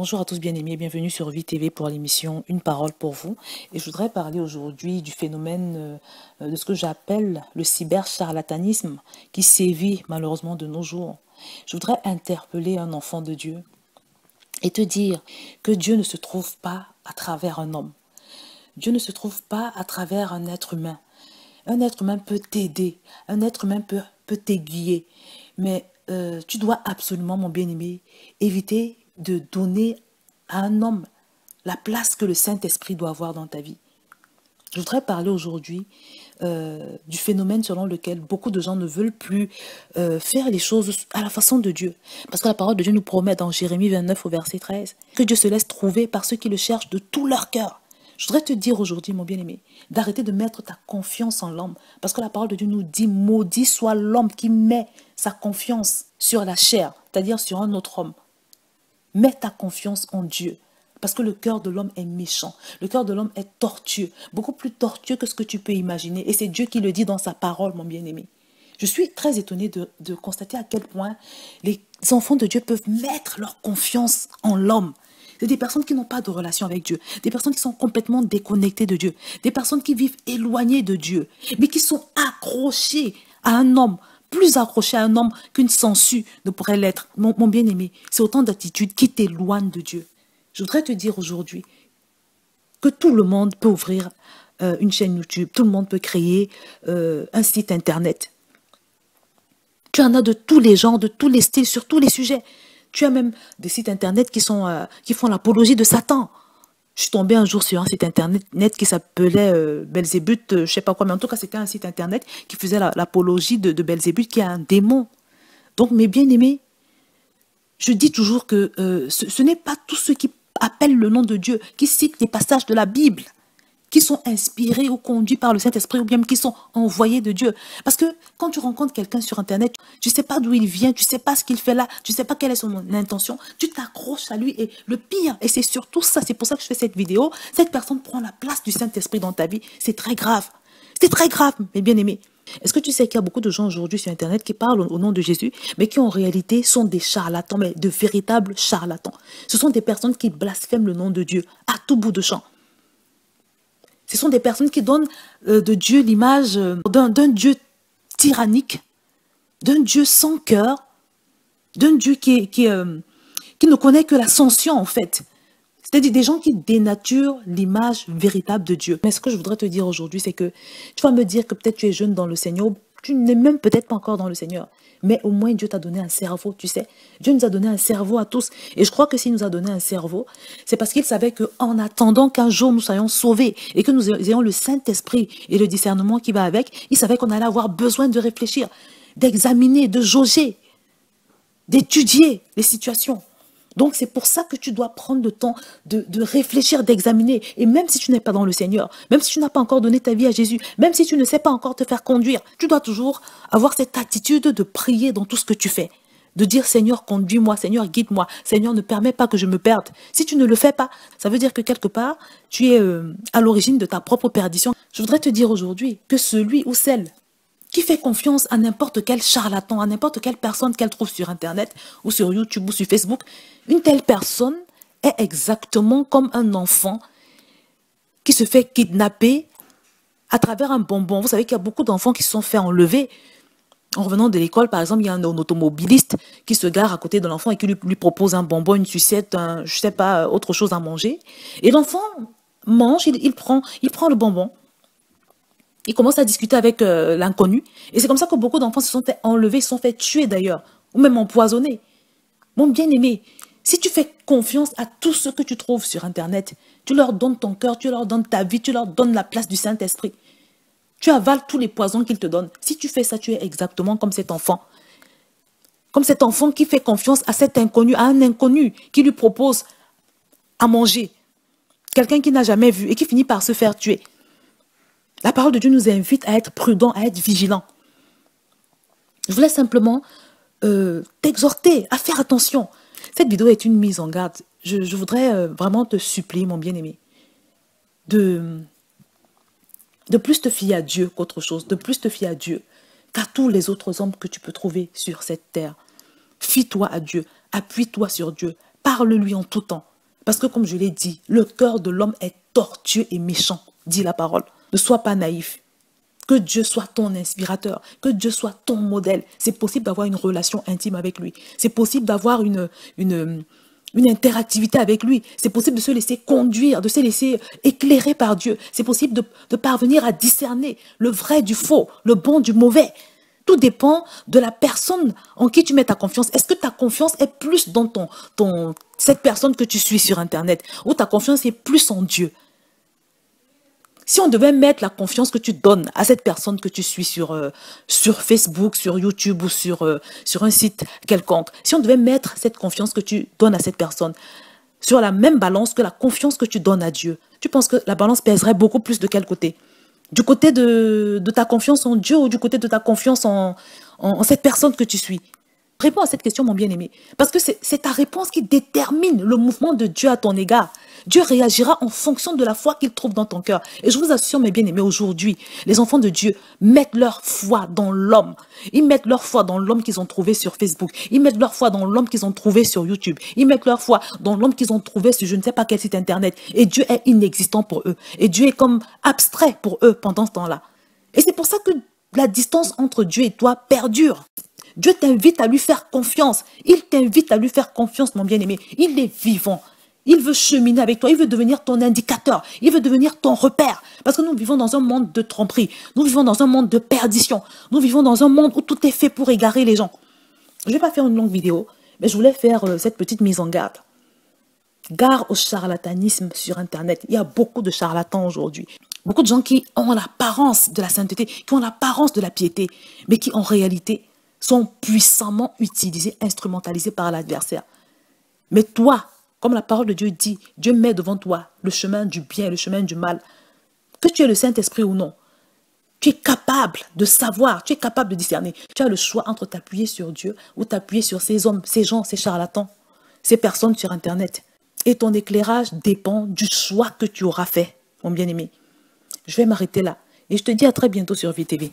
Bonjour à tous bien-aimés, bienvenue sur Vie TV pour l'émission Une parole pour vous. Et je voudrais parler aujourd'hui du phénomène de ce que j'appelle le cybercharlatanisme qui sévit malheureusement de nos jours. Je voudrais interpeller un enfant de Dieu et te dire que Dieu ne se trouve pas à travers un homme. Dieu ne se trouve pas à travers un être humain. Un être humain peut t'aider, un être humain peut t'aiguiller, mais tu dois absolument, mon bien-aimé, éviter de donner à un homme la place que le Saint-Esprit doit avoir dans ta vie. Je voudrais parler aujourd'hui du phénomène selon lequel beaucoup de gens ne veulent plus faire les choses à la façon de Dieu. Parce que la parole de Dieu nous promet dans Jérémie 29 au verset 13 que Dieu se laisse trouver par ceux qui le cherchent de tout leur cœur. Je voudrais te dire aujourd'hui, mon bien-aimé, d'arrêter de mettre ta confiance en l'homme. Parce que la parole de Dieu nous dit, maudit soit l'homme qui met sa confiance sur la chair, c'est-à-dire sur un autre homme. Mets ta confiance en Dieu. Parce que le cœur de l'homme est méchant. Le cœur de l'homme est tortueux. Beaucoup plus tortueux que ce que tu peux imaginer. Et c'est Dieu qui le dit dans sa parole, mon bien-aimé. Je suis très étonnée de constater à quel point les enfants de Dieu peuvent mettre leur confiance en l'homme. C'est des personnes qui n'ont pas de relation avec Dieu. Des personnes qui sont complètement déconnectées de Dieu. Des personnes qui vivent éloignées de Dieu. Mais qui sont accrochées à un homme. Plus accrochées à un homme qu'une sangsue ne pourrait l'être. Mon bien-aimé, c'est autant d'attitudes qui t'éloignent de Dieu. Je voudrais te dire aujourd'hui que tout le monde peut ouvrir une chaîne YouTube. Tout le monde peut créer un site internet. Tu en as de tous les genres, de tous les styles, sur tous les sujets. Tu as même des sites internet qui font l'apologie de Satan. Je suis tombée un jour sur un site internet qui s'appelait Belzébuth, je ne sais pas quoi, mais en tout cas c'était un site internet qui faisait l'apologie de Belzébuth, qui est un démon. Donc mes bien-aimés, je dis toujours que ce n'est pas tous ceux qui appellent le nom de Dieu, qui citent des passages de la Bible, qui sont inspirés ou conduits par le Saint-Esprit, ou bien qui sont envoyés de Dieu. Parce que quand tu rencontres quelqu'un sur Internet, tu ne sais pas d'où il vient, tu ne sais pas ce qu'il fait là, tu ne sais pas quelle est son intention, tu t'accroches à lui et le pire, et c'est surtout ça, c'est pour ça que je fais cette vidéo, cette personne prend la place du Saint-Esprit dans ta vie. C'est très grave. C'est très grave, mes bien-aimés. Est-ce que tu sais qu'il y a beaucoup de gens aujourd'hui sur Internet qui parlent au nom de Jésus, mais qui en réalité sont des charlatans, mais de véritables charlatans. Ce sont des personnes qui blasphèment le nom de Dieu à tout bout de champ. Ce sont des personnes qui donnent de Dieu l'image d'un Dieu tyrannique, d'un Dieu sans cœur, d'un Dieu qui ne connaît que l'ascension en fait. C'est-à-dire des gens qui dénaturent l'image véritable de Dieu. Mais ce que je voudrais te dire aujourd'hui, c'est que tu vas me dire que peut-être tu es jeune dans le Seigneur, tu n'es même peut-être pas encore dans le Seigneur. Mais au moins Dieu t'a donné un cerveau, tu sais. Dieu nous a donné un cerveau à tous. Et je crois que s'il nous a donné un cerveau, c'est parce qu'il savait qu'en attendant qu'un jour nous soyons sauvés et que nous ayons le Saint-Esprit et le discernement qui va avec, il savait qu'on allait avoir besoin de réfléchir, d'examiner, de jauger, d'étudier les situations. Donc c'est pour ça que tu dois prendre le temps de réfléchir, d'examiner. Et même si tu n'es pas dans le Seigneur, même si tu n'as pas encore donné ta vie à Jésus, même si tu ne sais pas encore te faire conduire, tu dois toujours avoir cette attitude de prier dans tout ce que tu fais. De dire Seigneur, conduis-moi, Seigneur, guide-moi, Seigneur, ne permets pas que je me perde. Si tu ne le fais pas, ça veut dire que quelque part, tu es à l'origine de ta propre perdition. Je voudrais te dire aujourd'hui que celui ou celle qui fait confiance à n'importe quel charlatan, à n'importe quelle personne qu'elle trouve sur Internet ou sur YouTube ou sur Facebook, une telle personne est exactement comme un enfant qui se fait kidnapper à travers un bonbon. Vous savez qu'il y a beaucoup d'enfants qui se sont fait enlever. En revenant de l'école, par exemple, il y a un automobiliste qui se gare à côté de l'enfant et qui lui propose un bonbon, une sucette, je ne sais pas, autre chose à manger. Et l'enfant mange, il prend le bonbon. Il commence à discuter avec l'inconnu. Et c'est comme ça que beaucoup d'enfants se sont fait enlever, se sont fait tuer d'ailleurs, ou même empoisonner. Mon bien-aimé, si tu fais confiance à tout ce que tu trouves sur Internet, tu leur donnes ton cœur, tu leur donnes ta vie, tu leur donnes la place du Saint-Esprit. Tu avales tous les poisons qu'ils te donnent. Si tu fais ça, tu es exactement comme cet enfant. Comme cet enfant qui fait confiance à cet inconnu, à un inconnu qui lui propose à manger. Quelqu'un qu'il n'a jamais vu et qui finit par se faire tuer. La parole de Dieu nous invite à être prudents, à être vigilants. Je voulais simplement t'exhorter à faire attention. Cette vidéo est une mise en garde. Je voudrais vraiment te supplier, mon bien-aimé, de plus te fier à Dieu qu'autre chose, de plus te fier à Dieu qu'à tous les autres hommes que tu peux trouver sur cette terre. Fie-toi à Dieu, appuie-toi sur Dieu, parle-lui en tout temps. Parce que comme je l'ai dit, le cœur de l'homme est tortueux et méchant, dit la parole. Ne sois pas naïf. Que Dieu soit ton inspirateur, que Dieu soit ton modèle. C'est possible d'avoir une relation intime avec lui. C'est possible d'avoir une interactivité avec lui. C'est possible de se laisser conduire, de se laisser éclairer par Dieu. C'est possible de parvenir à discerner le vrai du faux, le bon du mauvais. Tout dépend de la personne en qui tu mets ta confiance. Est-ce que ta confiance est plus dans cette personne que tu suis sur Internet ou ta confiance est plus en Dieu? Si on devait mettre la confiance que tu donnes à cette personne que tu suis sur Facebook, sur YouTube ou sur un site quelconque, si on devait mettre cette confiance que tu donnes à cette personne sur la même balance que la confiance que tu donnes à Dieu, tu penses que la balance pèserait beaucoup plus de quel côté? Du côté de ta confiance en Dieu ou du côté de ta confiance en cette personne que tu suis? Réponds à cette question, mon bien-aimé. Parce que c'est ta réponse qui détermine le mouvement de Dieu à ton égard. Dieu réagira en fonction de la foi qu'il trouve dans ton cœur. Et je vous assure, mes bien-aimés, aujourd'hui, les enfants de Dieu mettent leur foi dans l'homme. Ils mettent leur foi dans l'homme qu'ils ont trouvé sur Facebook. Ils mettent leur foi dans l'homme qu'ils ont trouvé sur YouTube. Ils mettent leur foi dans l'homme qu'ils ont trouvé sur je ne sais pas quel site internet. Et Dieu est inexistant pour eux. Et Dieu est comme abstrait pour eux pendant ce temps-là. Et c'est pour ça que la distance entre Dieu et toi perdure. Dieu t'invite à lui faire confiance. Il t'invite à lui faire confiance, mon bien-aimé. Il est vivant. Il veut cheminer avec toi. Il veut devenir ton indicateur. Il veut devenir ton repère. Parce que nous vivons dans un monde de tromperie. Nous vivons dans un monde de perdition. Nous vivons dans un monde où tout est fait pour égarer les gens. Je ne vais pas faire une longue vidéo, mais je voulais faire cette petite mise en garde. Gare au charlatanisme sur Internet. Il y a beaucoup de charlatans aujourd'hui. Beaucoup de gens qui ont l'apparence de la sainteté, qui ont l'apparence de la piété, mais qui en réalité sont puissamment utilisés, instrumentalisés par l'adversaire. Mais toi, comme la parole de Dieu dit, Dieu met devant toi le chemin du bien et le chemin du mal. Que tu aies le Saint-Esprit ou non, tu es capable de savoir, tu es capable de discerner. Tu as le choix entre t'appuyer sur Dieu ou t'appuyer sur ces hommes, ces gens, ces charlatans, ces personnes sur Internet. Et ton éclairage dépend du choix que tu auras fait, mon bien-aimé. Je vais m'arrêter là et je te dis à très bientôt sur VTV.